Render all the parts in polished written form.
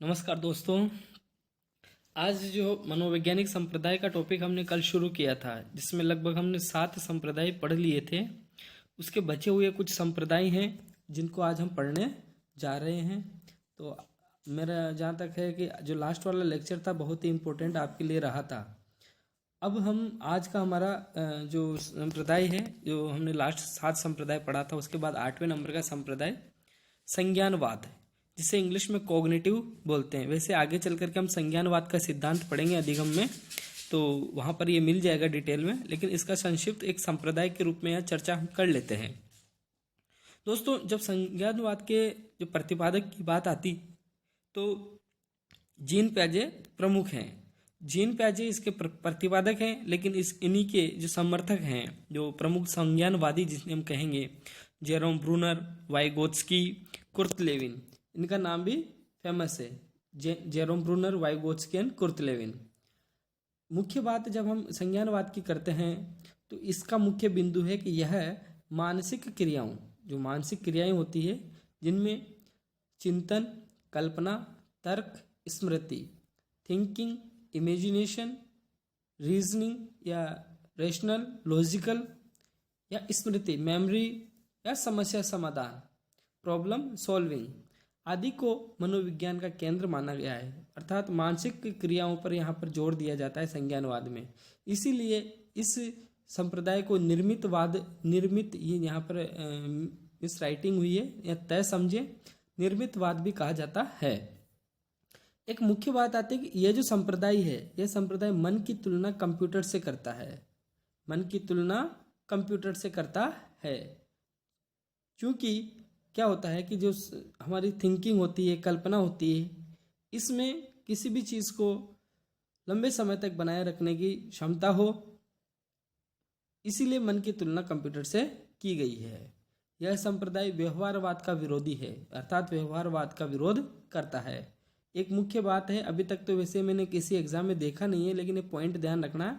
नमस्कार दोस्तों। आज जो मनोवैज्ञानिक संप्रदाय का टॉपिक हमने कल शुरू किया था, जिसमें लगभग हमने 7 संप्रदाय पढ़ लिए थे। उसके बचे हुए कुछ संप्रदाय हैं जिनको आज हम पढ़ने जा रहे हैं। तो मेरा जहाँ तक है कि जो लास्ट वाला लेक्चर था बहुत ही इम्पोर्टेंट आपके लिए रहा था। अब हम आज का हमारा जो संप्रदाय है, जो हमने लास्ट 7 संप्रदाय पढ़ा था, उसके बाद 8वें नंबर का संप्रदाय संज्ञानवाद, जिसे इंग्लिश में कॉग्निटिव बोलते हैं। वैसे आगे चल करके हम संज्ञानवाद का सिद्धांत पढ़ेंगे अधिगम में, तो वहाँ पर ये मिल जाएगा डिटेल में, लेकिन इसका संक्षिप्त एक संप्रदाय के रूप में यहाँ चर्चा हम कर लेते हैं। दोस्तों, जब संज्ञानवाद के जो प्रतिपादक की बात आती तो जीन पियाजे प्रमुख हैं। जीन पियाजे इसके प्रतिपादक हैं, लेकिन इन्हीं के जो समर्थक हैं, जो प्रमुख संज्ञानवादी जिन्हें हम कहेंगे, Jerome Bruner, Vygotsky, Kurt Lewin, इनका नाम भी फेमस है। Jerome Bruner, Vygotsky and Kurt Lewin. मुख्य बात जब हम संज्ञानवाद की करते हैं तो इसका मुख्य बिंदु है कि यह मानसिक क्रियाओं, जो मानसिक क्रियाएं होती है जिनमें चिंतन, कल्पना, तर्क, स्मृति, थिंकिंग, इमेजिनेशन, रीजनिंग या रेशनल, लॉजिकल या स्मृति, मेमोरी या समस्या समाधान, प्रॉब्लम सॉल्विंग आदि को मनोविज्ञान का केंद्र माना गया है। अर्थात मानसिक क्रियाओं पर यहाँ पर जोर दिया जाता है संज्ञानवाद में। इसीलिए इस संप्रदाय को निर्मित ये यहाँ पर इस राइटिंग हुई है, या तय समझे निर्मितवाद भी कहा जाता है। एक मुख्य बात आती है कि यह जो संप्रदाय है, यह संप्रदाय मन की तुलना कंप्यूटर से करता है। मन की तुलना कंप्यूटर से करता है, क्योंकि क्या होता है कि जो हमारी थिंकिंग होती है, कल्पना होती है, इसमें किसी भी चीज़ को लंबे समय तक बनाए रखने की क्षमता हो, इसीलिए मन की तुलना कंप्यूटर से की गई है। यह संप्रदाय व्यवहारवाद का विरोधी है, अर्थात व्यवहारवाद का विरोध करता है। एक मुख्य बात है, अभी तक तो वैसे मैंने किसी एग्जाम में देखा नहीं है, लेकिन ये पॉइंट ध्यान रखना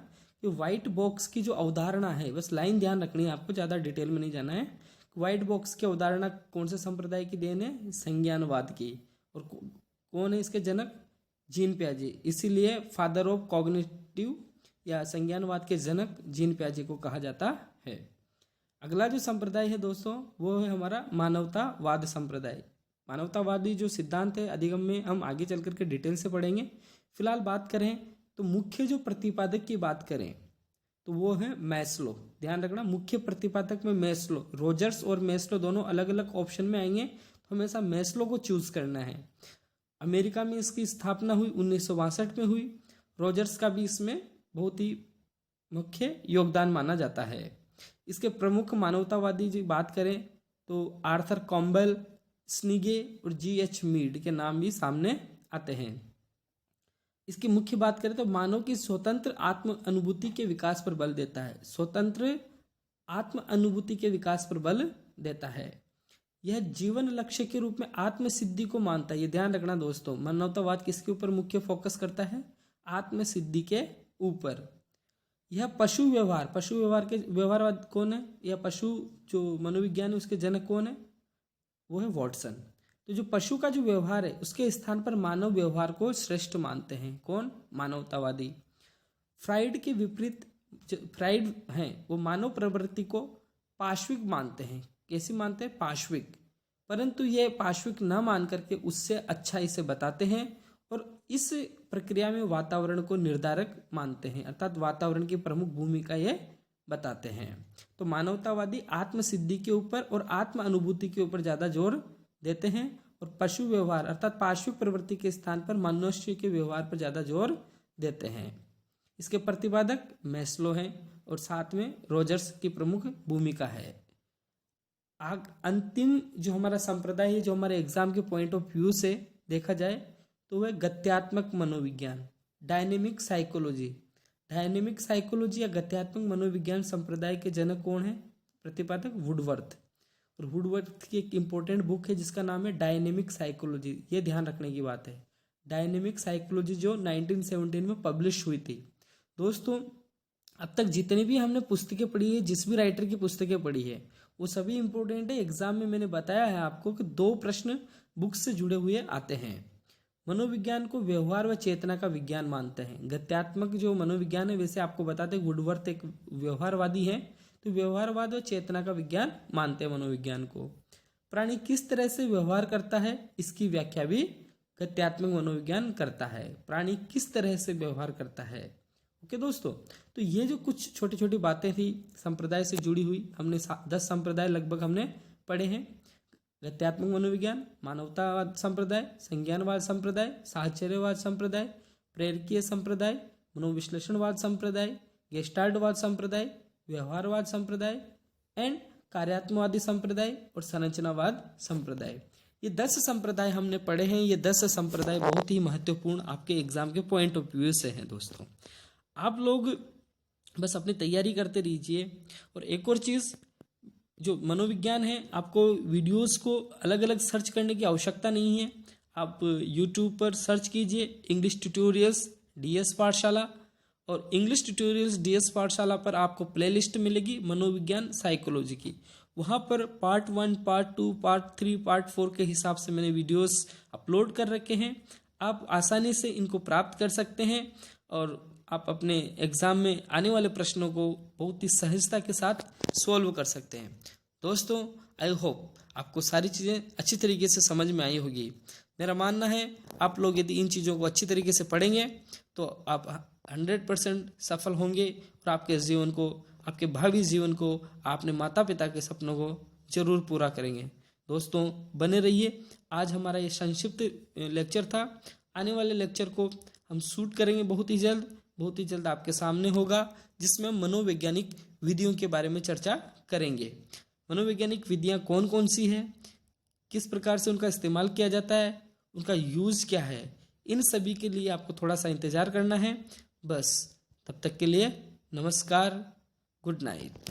कि व्हाइट बॉक्स की जो अवधारणा है, बस लाइन ध्यान रखनी है, आपको ज़्यादा डिटेल में नहीं जाना है। व्हाइट बॉक्स की अवधारणा कौन से संप्रदाय की देन है? संज्ञानवाद की। और कौन है इसके जनक? जीन पियाजे। इसीलिए फादर ऑफ कॉग्निटिव या संज्ञानवाद के जनक जीन पियाजे को कहा जाता है। अगला जो संप्रदाय है दोस्तों, वो है हमारा मानवतावाद संप्रदाय। मानवतावादी जो सिद्धांत है अधिगम में हम आगे चल करके डिटेल से पढ़ेंगे। फिलहाल बात करें तो मुख्य जो प्रतिपादक की बात करें तो वो है मैस्लो। ध्यान रखना, मुख्य प्रतिपादक में मैस्लो। रोजर्स और मैस्लो दोनों अलग अलग ऑप्शन में आएंगे, तो हमेशा मैस्लो को चूज करना है। अमेरिका में इसकी स्थापना हुई 1962 में हुई। रोजर्स का भी इसमें बहुत ही मुख्य योगदान माना जाता है। इसके प्रमुख मानवतावादी जी बात करें तो आर्थर कॉम्बेल, स्निगे और GH मीड के नाम भी सामने आते हैं। इसकी मुख्य बात करें तो मानव की स्वतंत्र आत्म अनुभूति के विकास पर बल देता है। स्वतंत्र आत्म अनुभूति के विकास पर बल देता है। यह जीवन लक्ष्य के रूप में आत्म सिद्धि को मानता है। ये ध्यान रखना दोस्तों, मानवतावाद किसके ऊपर मुख्य फोकस करता है? आत्म सिद्धि के ऊपर। यह पशु व्यवहार के व्यवहारवाद कौन है? यह पशु जो मनोविज्ञान है उसके जनक कौन है? वो है वॉटसन। तो जो पशु का जो व्यवहार है उसके स्थान पर मानव व्यवहार को श्रेष्ठ मानते हैं। कौन? मानवतावादी। फ्राइड के विपरीत फ्राइड हैं, वो मानव प्रवृत्ति को पाश्विक मानते हैं। कैसी मानते हैं? पाश्विक। परंतु ये पाश्विक न मान करके उससे अच्छा इसे बताते हैं और इस प्रक्रिया में वातावरण को निर्धारक मानते हैं, अर्थात वातावरण की प्रमुख भूमिका ये बताते हैं। तो मानवतावादी आत्म सिद्धि के ऊपर और आत्म अनुभूति के ऊपर ज़्यादा जोर देते हैं और पशु व्यवहार अर्थात पार्श्विक प्रवृत्ति के स्थान पर मनुष्य के व्यवहार पर ज़्यादा जोर देते हैं। इसके प्रतिपादक मैस्लो हैं और साथ में रोजर्स की प्रमुख भूमिका है। अंतिम जो हमारा संप्रदाय है, जो हमारे एग्जाम के पॉइंट ऑफ व्यू से देखा जाए तो वह गत्यात्मक मनोविज्ञान, डायनेमिक साइकोलॉजी। डायनेमिक साइकोलॉजी या गत्यात्मक मनोविज्ञान संप्रदाय के जनक कौन है? प्रतिपादक वुडवर्थ। और वुडवर्थ की एक इम्पोर्टेंट बुक है जिसका नाम है डायनेमिक साइकोलॉजी। ये ध्यान रखने की बात है, डायनेमिक साइकोलॉजी जो 1917 में पब्लिश हुई थी। दोस्तों, अब तक जितनी भी हमने पुस्तकें पढ़ी है, जिस भी राइटर की पुस्तकें पढ़ी है, वो सभी इंपॉर्टेंट है। एग्जाम में मैंने बताया है आपको कि 2 प्रश्न बुक से जुड़े हुए आते हैं। मनोविज्ञान को व्यवहार व चेतना का विज्ञान मानते हैं। गत्यात्मक जो मनोविज्ञान है, वैसे आपको बताते वुडवर्थ एक व्यवहारवादी है, तो व्यवहारवाद व चेतना का विज्ञान मानते हैं मनोविज्ञान को। प्राणी किस तरह से व्यवहार करता है, इसकी व्याख्या भी गत्यात्मक मनोविज्ञान करता है। प्राणी किस तरह से व्यवहार करता है। ओके दोस्तों, तो ये जो कुछ छोटी छोटी बातें थी संप्रदाय से जुड़ी हुई, हमने 10 संप्रदाय लगभग हमने पढ़े हैं। गत्यात्मक मनोविज्ञान, मानवतावाद संप्रदाय, संज्ञानवाद संप्रदाय, साहचर्यवाद संप्रदाय, प्रेरकीय संप्रदाय, मनोविश्लेषणवाद संप्रदाय, गेस्टाल्टवाद संप्रदाय, व्यवहारवाद संप्रदाय एंड कार्यात्मवादी संप्रदाय और संरचनावाद संप्रदाय। ये 10 संप्रदाय हमने पढ़े हैं। ये 10 संप्रदाय बहुत ही महत्वपूर्ण आपके एग्जाम के पॉइंट ऑफ व्यू से हैं दोस्तों। आप लोग बस अपनी तैयारी करते रहिए। और एक और चीज़, जो मनोविज्ञान है, आपको वीडियोस को अलग अलग सर्च करने की आवश्यकता नहीं है। आप यूट्यूब पर सर्च कीजिए इंग्लिश ट्यूटोरियल्स DS पाठशाला, और इंग्लिश ट्यूटोरियल्स DS पाठशाला पर आपको प्लेलिस्ट मिलेगी मनोविज्ञान साइकोलॉजी की। वहाँ पर पार्ट 1, पार्ट 2, पार्ट 3, पार्ट 4 के हिसाब से मैंने वीडियोस अपलोड कर रखे हैं। आप आसानी से इनको प्राप्त कर सकते हैं और आप अपने एग्ज़ाम में आने वाले प्रश्नों को बहुत ही सहजता के साथ सॉल्व कर सकते हैं। दोस्तों, आई होप आपको सारी चीज़ें अच्छी तरीके से समझ में आई होगी। मेरा मानना है आप लोग यदि इन चीज़ों को अच्छी तरीके से पढ़ेंगे तो आप 100% सफल होंगे और आपके जीवन को, आपके भावी जीवन को, अपने माता पिता के सपनों को जरूर पूरा करेंगे। दोस्तों, बने रहिए। आज हमारा ये संक्षिप्त लेक्चर था। आने वाले लेक्चर को हम शूट करेंगे बहुत ही जल्द आपके सामने होगा, जिसमें हम मनोवैज्ञानिक विधियों के बारे में चर्चा करेंगे। मनोवैज्ञानिक विधियाँ कौन कौन सी है, किस प्रकार से उनका इस्तेमाल किया जाता है, उनका यूज़ क्या है, इन सभी के लिए आपको थोड़ा सा इंतज़ार करना है। बस तब तक के लिए नमस्कार, गुड नाइट।